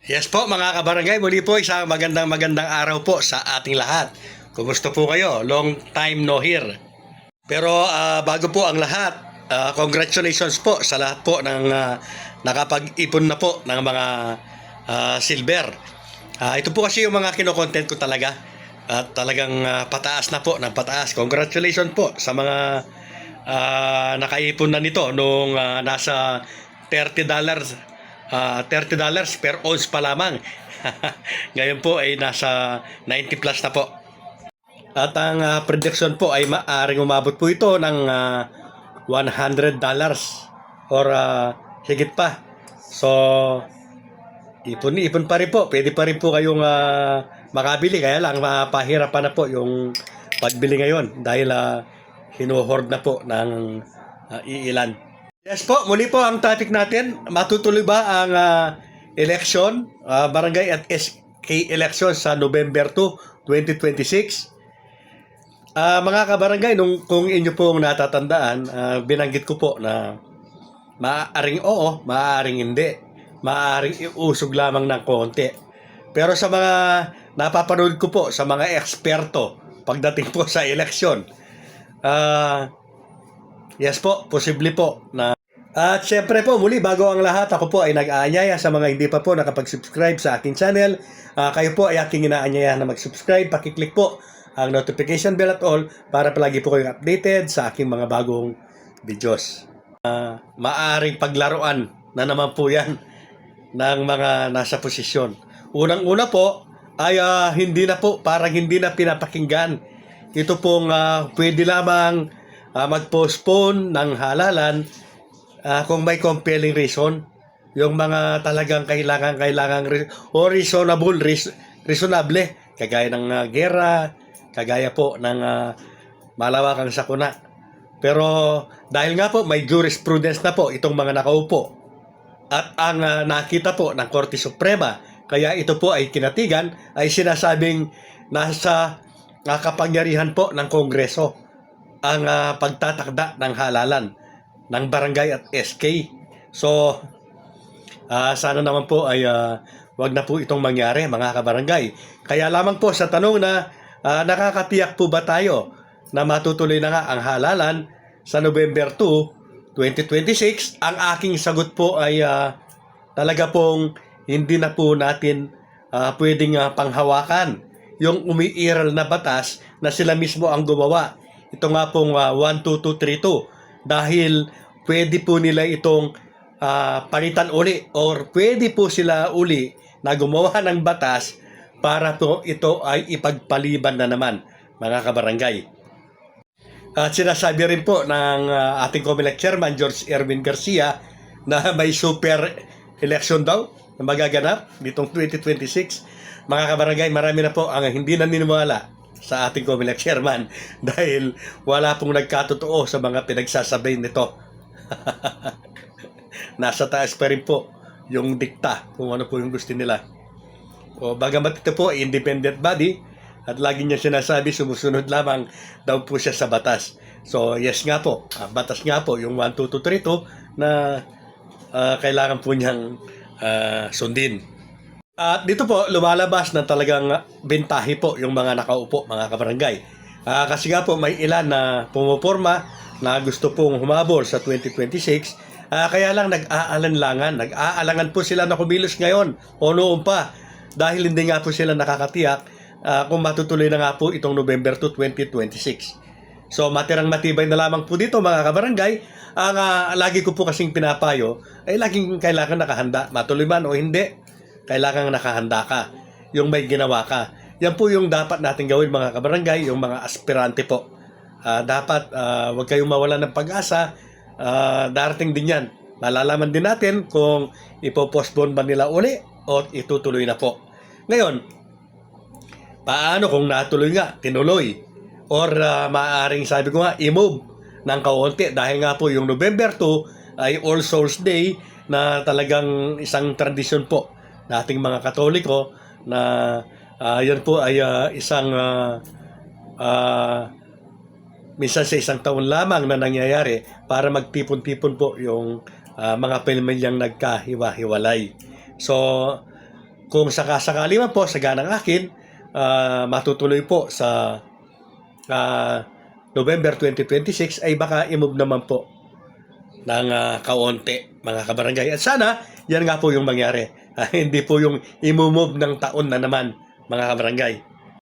Yes po mga kabarangay, muli po isang magandang araw po sa ating lahat. Kumusta po kayo? Long time no hear. Pero bago po ang lahat, congratulations po sa lahat po ng nakapag-ipon na po ng mga silver. Ito po kasi yung mga kinokontent ko talaga. At talagang pataas na po ng pataas. Congratulations po sa mga nakaipon na nito nung nasa $30 $30 per ounce pa lamang. Ngayon po ay nasa 90 plus na po. At ang prediction po ay maaaring umabot po ito ng $100 or higit pa. So, ipon pa rin po. Pwede pa rin po kayong makabili. Kaya lang, pahirapan na po yung pagbili ngayon dahil hinuhoard na po ng iilan. Yes po, muli po ang topic natin. Matutuloy ba ang election, barangay at SK election sa November 2, 2026? Mga kabarangay, kung inyo pong natatandaan, binanggit ko po na maaaring oo, maaaring hindi. Maaaring iusog lamang ng konti. Pero sa mga napapanood ko po, sa mga eksperto, pagdating po sa election, yes po, posible po na. At syempre po, muli, bago ang lahat, ako po ay nag-aanyaya sa mga hindi pa po nakapag-subscribe sa aking channel. Kayo po ay aking inaanyaya na mag-subscribe. Pakiclick po ang notification bell at all para palagi po kayong updated sa aking mga bagong videos. Maaring paglaruan na naman po yan ng mga nasa posisyon. Unang-una po ay parang hindi na pinapakinggan. Ito pong pwede lamang mag-postpone ng halalan kung may compelling reason, yung mga talagang kailangan o reasonable, kagaya ng gera, kagaya po ng malawakang sakuna. Pero dahil nga po may jurisprudence na po itong mga nakaupo at ang nakita po ng Korte Suprema, kaya ito po ay kinatigan, ay sinasabing nasa kapangyarihan po ng Kongreso ang pagtatakda ng halalan ng barangay at SK. So, sana naman po ay wag na po itong mangyari, mga kabarangay. Kaya lamang po sa tanong na nakakatiyak po ba tayo na matutuloy na nga ang halalan sa November 2, 2026? Ang aking sagot po ay talaga pong hindi na po natin pwedeng panghawakan yung umiiral na batas na sila mismo ang gumawa. Ito nga pong 12232. Dahil pwede po nila itong palitan uli or pwede po sila uli na gumawa ng batas para po ito ay ipagpaliban na naman, mga kabarangay. At sinasabi rin po ng ating COMELEC Chairman George Erwin Garcia na may super election daw na magaganap nitong 2026. Mga kabarangay, marami na po ang hindi naniniwala sa ating COMELEC Chairman dahil wala pong nagkatotoo sa mga pinagsasabi nito. Nasa taas pa rin po yung dikta kung ano po yung gusto nila. O bagamat ito po independent body at lagi niya sinasabi sumusunod lamang daw po siya sa batas. So yes nga po, batas nga po yung 12232 na kailangan po niyang sundin. At dito po, lumalabas na talagang bentahe po yung mga nakaupo, mga kabarangay. Kasi nga po, may ilan na pumuporma na gusto pong humabol sa 2026. Kaya lang nag-aalangan po sila na kumilos ngayon o noon pa. Dahil hindi nga po sila nakakatiyak kung matutuloy na nga po itong November 2, 2026. So, matirang matibay na lamang po dito, mga kabarangay. Ang lagi ko po kasing pinapayo ay laging kailangan nakahanda. Matuloy man o hindi, kailangan nakahanda ka, yung may ginawa ka. Yan po yung dapat natin gawin, mga kabarangay, yung mga aspirante po. Dapat huwag kayong mawalan ng pag-asa. Darating din yan. Malalaman din natin kung ipopostpone ba nila uli o itutuloy na po. Ngayon, paano kung natuloy nga, tinuloy? Or maaaring sabi ko nga, i-move ng kaunti dahil nga po yung November 2 ay All Souls Day na talagang isang tradisyon po nating mga Katoliko na yan po ay isang minsan sa isang taon lamang na nangyayari para magtipon-tipon po yung mga pamilyang nagkahiwa-hiwalay. So, kung sakasakali man po sa ganang akin, matutuloy po sa November 2026 ay baka i-move naman po ng kaunti mga kabarangay. At sana yan nga po yung mangyari. Hindi po yung i-move ng taon na naman mga kabarangay.